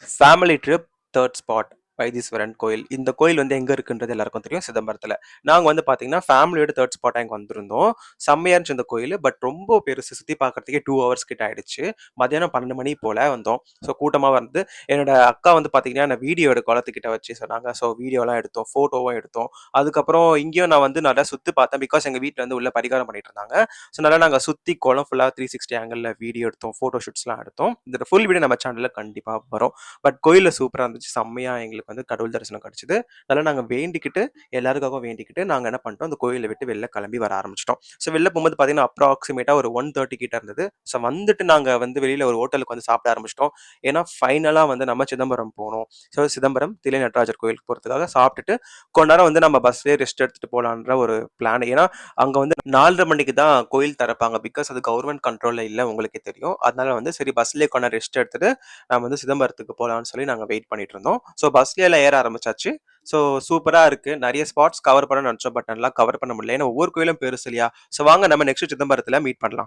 Family trip, 3 spot Vaitheeswaran கோயில். இந்த கோயில் வந்து எங்க இருக்குன்றது எல்லாருக்கும் தெரியும், சிதம்பரத்துல. நாங்க வந்து பாத்தீங்கன்னா, ஃபேமிலியோட 3 ஸ்பாட்டா இங்க வந்திருந்தோம். செம்மையா இருந்துச்சு இந்த கோயிலு. பட் ரொம்ப பெருசு. சுத்தி பார்க்கறதுக்கே 2 ஹவர்ஸ் கிட்ட ஆயிடுச்சு. மத்தியானம் 12 மணி போல வந்தோம். ஸோ கூட்டமா வந்து என்னோட அக்கா வந்து பாத்தீங்கன்னா, என்ன வீடியோ எடு குளத்துக்கிட்ட வச்சு சொன்னாங்க. ஸோ வீடியோலாம் எடுத்தோம், ஃபோட்டோவும் எடுத்தோம். அதுக்கப்புறம் இங்கேயும் நான் வந்து நல்லா சுத்தி பார்த்தேன். பிகாஸ் எங்க வீட்ல வந்து உள்ள பரிகாரம் பண்ணிட்டு இருந்தாங்க. ஸோ நல்லா நாங்க சுத்தி குளம் ஃபுல்லா 360 ஆங்கிள்ல வீடியோ எடுத்தோம், ஃபோட்டோ ஷூட்ஸ்லாம் எடுத்தோம். இதோட ஃபுல் வீடியோ நம்ம சேனல்ல கண்டிப்பா வரும். பட் கோயில்ல சூப்பரா இருந்துச்சு. செம்மையா எங்களுக்கு வந்து கடவுள் தரிசனம் கிடைச்சது. அதெல்லாம் நாங்க வேண்டிக்கிட்டு, எல்லாருக்காகவும் வேண்டிக்கிட்டு, நாங்க என்ன பண்ணிட்டோம், அந்த கோயில விட்டு வெளில கிளம்பி வர ஆரம்பிச்சுட்டோம். ஸோ வெளில போகும்போது பார்த்தீங்கன்னா, அப்ராக்ஸிமேட்டா ஒரு 1:30 கிட்ட இருந்தது. ஸோ வந்துட்டு நாங்க வந்து வெளியில ஒரு ஹோட்டலுக்கு வந்து சாப்பிட ஆரம்பிச்சுட்டோம். ஏன்னா, ஃபைனலா வந்து நம்ம சிதம்பரம் போணும். ஸோ சிதம்பரம் தில்லை நடராஜர் கோயிலுக்கு போறதுக்காக சாப்பிட்டுட்டு, கொஞ்ச நேரம் வந்து நம்ம பஸ்லயே ரெஸ்ட் எடுத்துட்டு போலான்ற ஒரு பிளான். ஏன்னா, அங்க வந்து 4:30 மணிக்கு தான் கோயில் திறப்பாங்க. பிகாஸ் அது கவர்மெண்ட் கண்ட்ரோல்ல இல்ல, உங்களுக்கே தெரியும். அதனால வந்து சரி பஸ்லயே கொஞ்ச நேரம் ரெஸ்ட் எடுத்துட்டு நம்ம வந்து சிதம்பரத்துக்கு போலாம்னு சொல்லி நாங்க வெயிட் பண்ணிட்டு இருந்தோம். ஸோ பஸ்ல எல்லாம் ஏற ஆரம்பிச்சாச்சு. ஸோ சூப்பரா இருக்கு. நிறைய ஸ்பாட்ஸ் கவர் பண்ண நினைச்சோம். பட் நல்லா கவர் பண்ண முடியல. ஏன்னா ஒவ்வொரு கோயிலும் பெருசு இல்லையா? ஸோ வாங்க நம்ம நெக்ஸ்ட் சிதம்பரத்துல மீட் பண்ணலாம்.